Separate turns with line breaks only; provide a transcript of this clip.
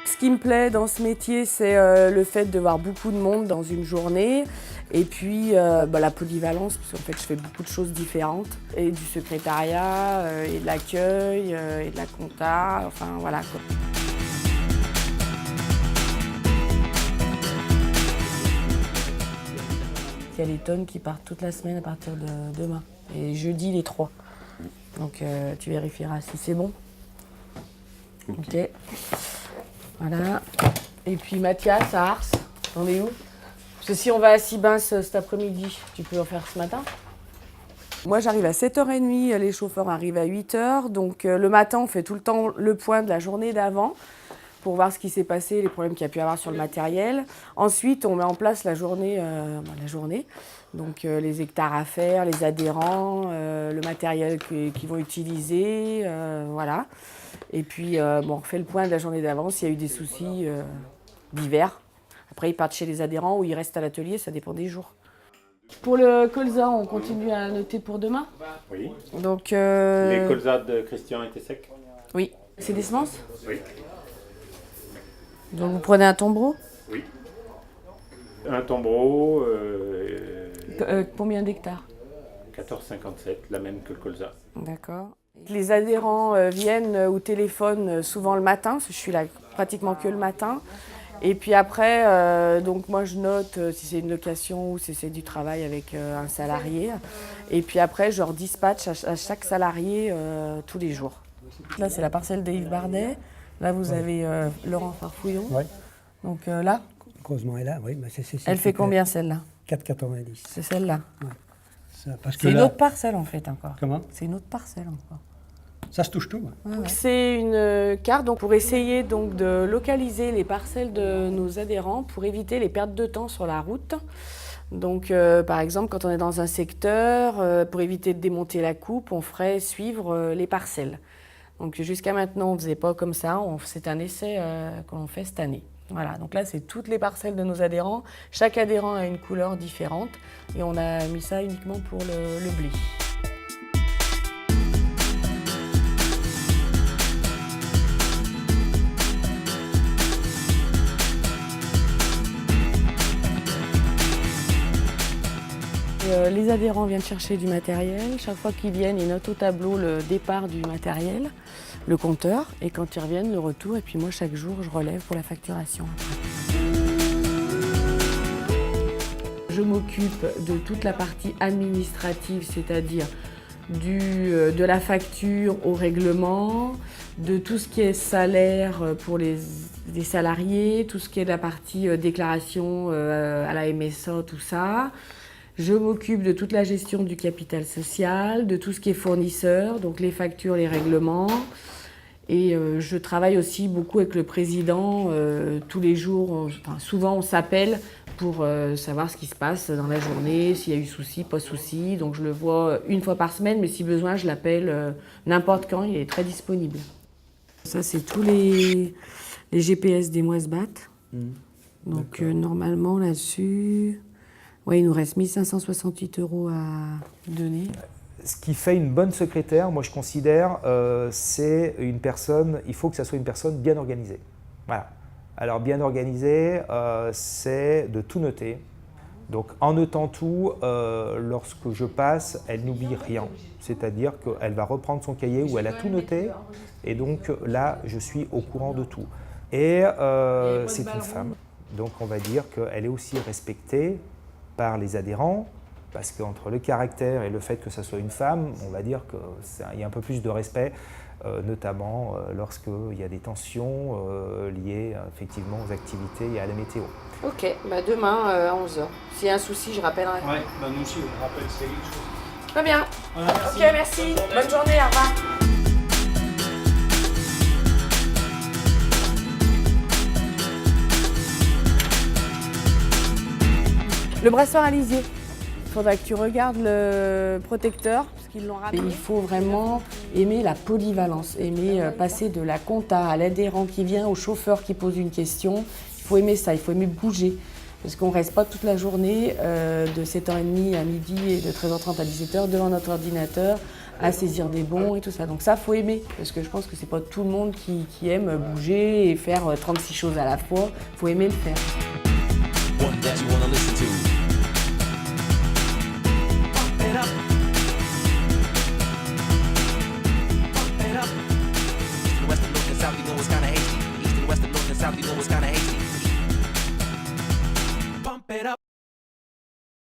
Ce qui me plaît dans ce métier, c'est le fait de voir beaucoup de monde dans une journée et puis la polyvalence, parce qu'en fait je fais beaucoup de choses différentes, et du secrétariat, et de l'accueil, et de la compta, enfin voilà quoi. Il y a les tonnes qui partent toute la semaine à partir de demain, et jeudi les 3. Donc tu vérifieras si c'est bon. Ok. Voilà. Et puis Mathias à Ars, t'en es où? Parce que si on va à Sibins cet après-midi, tu peux en faire ce matin? Moi j'arrive à 7h30, les chauffeurs arrivent à 8h. Donc le matin on fait tout le temps le point de la journée d'avant pour voir ce qui s'est passé, les problèmes qu'il y a pu y avoir sur le matériel. Ensuite on met en place la journée. Donc les hectares à faire, les adhérents, le matériel qu'ils vont utiliser, voilà. Et puis on refait le point de la journée d'avant s'il y a eu des soucis divers. Après ils partent chez les adhérents ou ils restent à l'atelier, ça dépend des jours. Pour le colza, on continue à noter pour demain?
Oui.
Donc,
Les colzas de Christian étaient secs?
Oui. C'est des semences?
Oui.
Donc vous prenez un tombereau?
Oui. Un tombereau,
combien d'hectares?
14,57, la même que le colza.
D'accord. Les adhérents viennent ou téléphonent souvent le matin, parce que je suis là pratiquement que le matin. Et puis après, donc moi je note si c'est une location ou si c'est du travail avec un salarié. Et puis après, je leur dispatche à chaque salarié tous les jours. Là, c'est la parcelle de Yves Bardet. Là, vous avez Laurent Farfouillon.
Oui.
Donc là.
Heureusement, elle est là, oui.
Elle fait combien celle-là?
4,90.
C'est celle-là.
Ouais.
C'est une autre parcelle en fait encore.
Comment?
C'est une autre parcelle encore.
Ça se touche tout.
Ouais. C'est une carte donc, pour essayer donc, de localiser les parcelles de nos adhérents pour éviter les pertes de temps sur la route. Donc par exemple, quand on est dans un secteur, pour éviter de démonter la coupe, on ferait suivre les parcelles. Donc jusqu'à maintenant, on ne faisait pas comme ça. C'est un essai qu'on fait cette année. Voilà, donc là, c'est toutes les parcelles de nos adhérents. Chaque adhérent a une couleur différente et on a mis ça uniquement pour le blé. Les adhérents viennent chercher du matériel. Chaque fois qu'ils viennent, ils notent au tableau le départ du matériel, le compteur, et quand ils reviennent, le retour. Et puis moi, chaque jour, je relève pour la facturation. Je m'occupe de toute la partie administrative, c'est-à-dire de la facture au règlement, de tout ce qui est salaire pour les salariés, tout ce qui est de la partie déclaration à la MSA, tout ça. Je m'occupe de toute la gestion du capital social, de tout ce qui est fournisseur, donc les factures, les règlements. Et je travaille aussi beaucoup avec le président tous les jours. Souvent, on s'appelle pour savoir ce qui se passe dans la journée, s'il y a eu souci, pas souci. Donc je le vois une fois par semaine, mais si besoin, je l'appelle n'importe quand, il est très disponible. Ça, c'est tous les GPS des Moisbat. Donc normalement, là-dessus... Oui, il nous reste 1 568 € à donner.
Ce qui fait une bonne secrétaire, moi je considère, c'est une personne, il faut que ça soit une personne bien organisée. Voilà. Alors bien organisée, c'est de tout noter. Donc en notant tout, lorsque je passe, elle n'oublie rien. C'est-à-dire qu'elle va reprendre son cahier où elle a tout noté. Et donc là, je suis au courant de tout. Et c'est une femme. Donc on va dire qu'elle est aussi respectée par les adhérents, parce qu'entre le caractère et le fait que ça soit une femme, on va dire qu'il y a un peu plus de respect, notamment lorsqu'il y a des tensions liées effectivement aux activités et à la météo.
Ok, demain à 11h. S'il y a un souci, je rappellerai.
Oui, nous aussi, on rappelle s'il y a quelque chose.
Très bien.
Voilà, merci.
Ok, merci. Bonne journée, au revoir. Le brassoir à lisier. Il faudra que tu regardes le protecteur, parce qu'ils l'ont ramené. Il faut vraiment aimer la polyvalence, aimer passer de la compta à l'adhérent qui vient, au chauffeur qui pose une question. Il faut aimer ça, il faut aimer bouger. Parce qu'on ne reste pas toute la journée de 7h30 à midi et de 13h30 à 17h devant notre ordinateur à saisir des bons et tout ça. Donc ça, faut aimer, parce que je pense que c'est pas tout le monde qui aime bouger et faire 36 choses à la fois. Faut aimer le faire.
One that you wanna listen to. Pump it up. Pump it up. East and west and north and south, you know it's kinda hasty. East and west and north and south, you know it's kinda hasty. Pump it up.